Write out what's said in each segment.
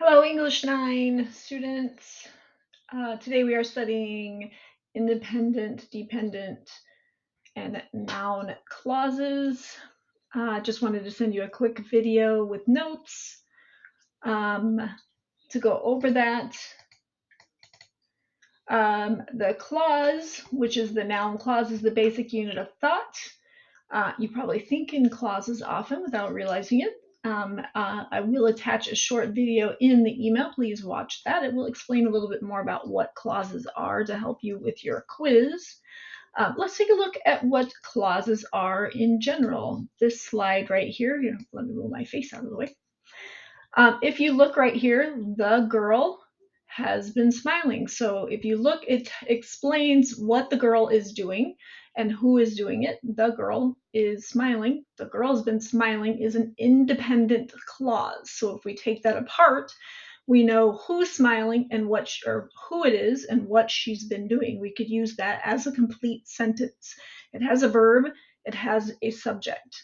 Hello, English 9 students. Today we are studying independent, dependent, and noun clauses. Just wanted to send you a quick video with notes um, to go over that. The clause, which is the noun clause, is the basic unit of thought. You probably think in clauses often without realizing it. I will attach a short video in the email. Please watch that. It will explain a little bit more about what clauses are to help you with your quiz. Let's take a look at what clauses are in general. This slide right here, let me move my face out of the way. If you look right here, the girl has been smiling. So if you look, it explains what the girl is doing and who is doing it. The girl is smiling. The girl's been smiling is an independent clause. So if we take that apart, we know who's smiling and or who it is and what she's been doing. We could use that as a complete sentence. It has a verb, it has a subject.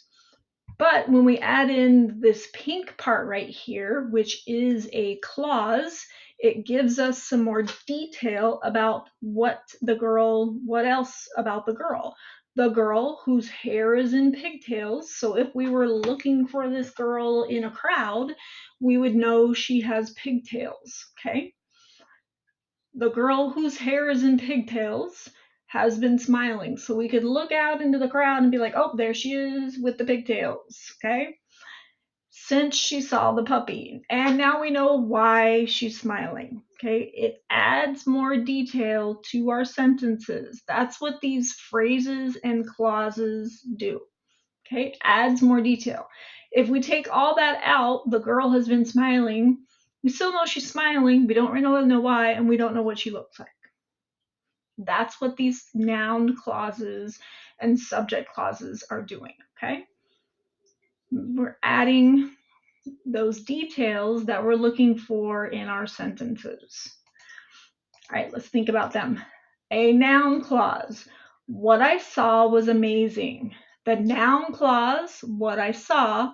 But when we add in this pink part right here, which is a clause, it gives us some more detail about what else about the girl. The girl whose hair is in pigtails. So if we were looking for this girl in a crowd, we would know she has pigtails, okay? The girl whose hair is in pigtails has been smiling. So we could look out into the crowd and be like, oh, there she is with the pigtails, okay? Since she saw the puppy. And now we know why she's smiling, okay? It adds more detail to our sentences. That's what these phrases and clauses do, okay? Adds more detail. If we take all that out, the girl has been smiling. We still know she's smiling. We don't really know why, and we don't know what she looks like. That's what these noun clauses and subject clauses are doing, okay? We're adding those details that we're looking for in our sentences. All right, let's think about them. A noun clause. What I saw was amazing. The noun clause, what I saw,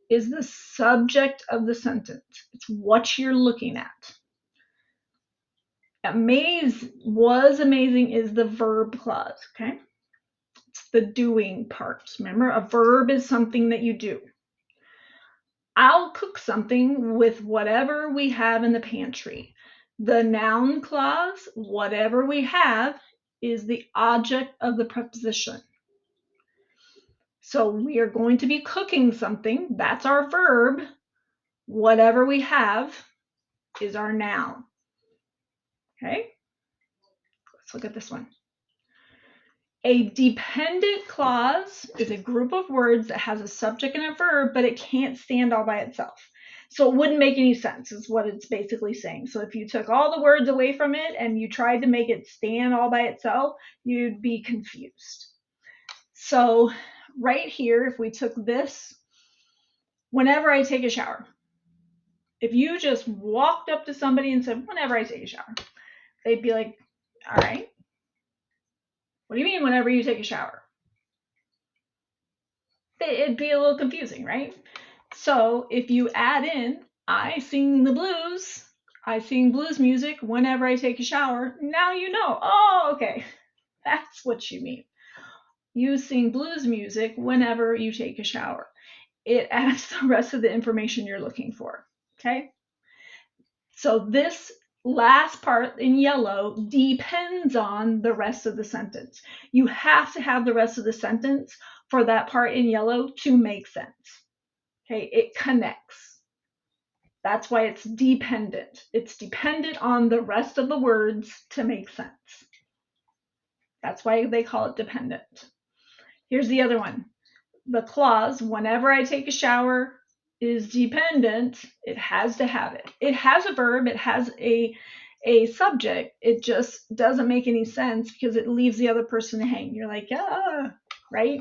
is the subject of the sentence. It's what you're looking at. Was amazing is the verb clause, okay? It's the doing part. Remember, a verb is something that you do. I'll cook something with whatever we have in the pantry. The noun clause, whatever we have, is the object of the preposition. So we are going to be cooking something. That's our verb. Whatever we have is our noun. Okay? Let's look at this one. A dependent clause is a group of words that has a subject and a verb, but it can't stand all by itself. So it wouldn't make any sense, is what it's basically saying. So if you took all the words away from it and you tried to make it stand all by itself, you'd be confused. So right here, if we took this, whenever I take a shower, if you just walked up to somebody and said, whenever I take a shower, they'd be like, all right, what do you mean whenever you take a shower? It'd be a little confusing, right? So if you add in, I sing the blues, I sing blues music whenever I take a shower, now you know, oh, okay, that's what you mean. You sing blues music whenever you take a shower. It adds the rest of the information you're looking for, okay? So this last part in yellow depends on the rest of the sentence. You have to have the rest of the sentence for that part in yellow to make sense. Okay, it connects. That's why it's dependent. It's dependent on the rest of the words to make sense. That's why they call it dependent. Here's the other one. The clause, whenever I take a shower, is dependent. It has to have it. It has a verb, it has a subject. It just doesn't make any sense because it leaves the other person to hang. You're like, right?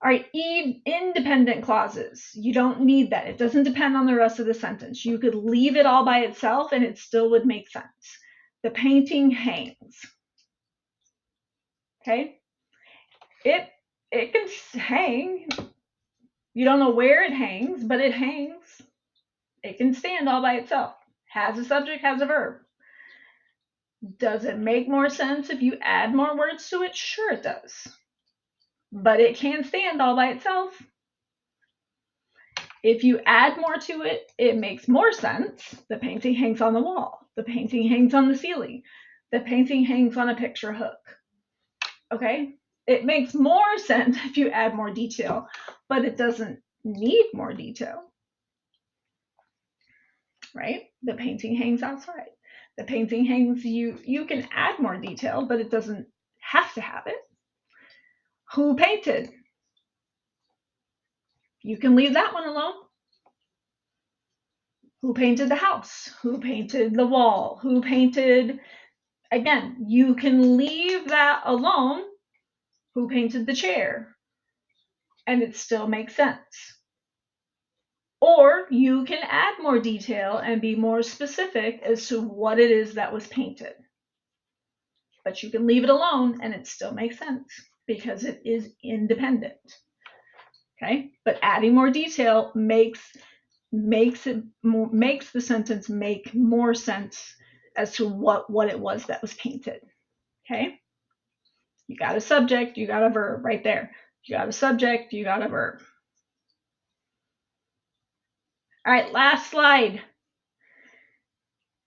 All right, independent clauses. You don't need that. It doesn't depend on the rest of the sentence. You could leave it all by itself and it still would make sense. The painting hangs. Okay? It can hang. You don't know where it hangs, but it hangs. It can stand all by itself. Has a subject, has a verb. Does it make more sense if you add more words to it? Sure it does. But it can stand all by itself. If you add more to it, it makes more sense. The painting hangs on the wall. The painting hangs on the ceiling. The painting hangs on a picture hook. Okay? It makes more sense if you add more detail, but it doesn't need more detail. Right? The painting hangs outside. The painting hangs, you can add more detail, but it doesn't have to have it. Who painted? You can leave that one alone. Who painted the house? Who painted the wall? Who painted, again, you can leave that alone. Who painted the chair? And it still makes sense. Or you can add more detail and be more specific as to what it is that was painted. But you can leave it alone and it still makes sense because it is independent. Okay? But adding more detail makes the sentence make more sense as to what it was that was painted. Okay? You got a subject, you got a verb right there. You got a subject, you got a verb. All right, last slide.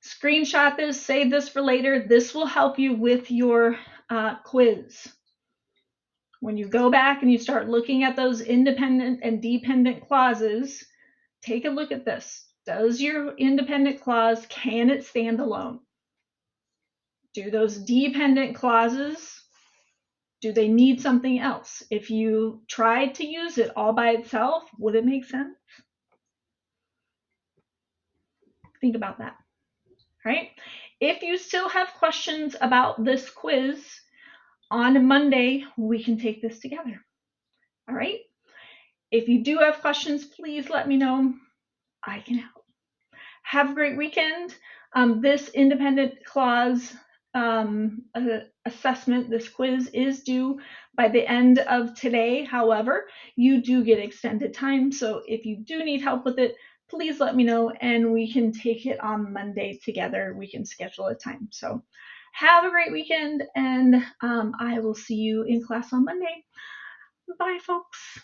Screenshot this, save this for later. This will help you with your quiz. When you go back and you start looking at those independent and dependent clauses, take a look at this. Does your independent clause, can it stand alone? Do those dependent clauses, do they need something else? If you tried to use it all by itself, would it make sense? Think about that. Right? If you still have questions about this quiz, on Monday, we can take this together. All right? If you do have questions, please let me know. I can help. Have a great weekend. This independent clause assessment, this quiz is due by the end of today. However, you do get extended time. So if you do need help with it, please let me know and we can take it on Monday together. We can schedule a time. So have a great weekend and I will see you in class on Monday. Bye, folks.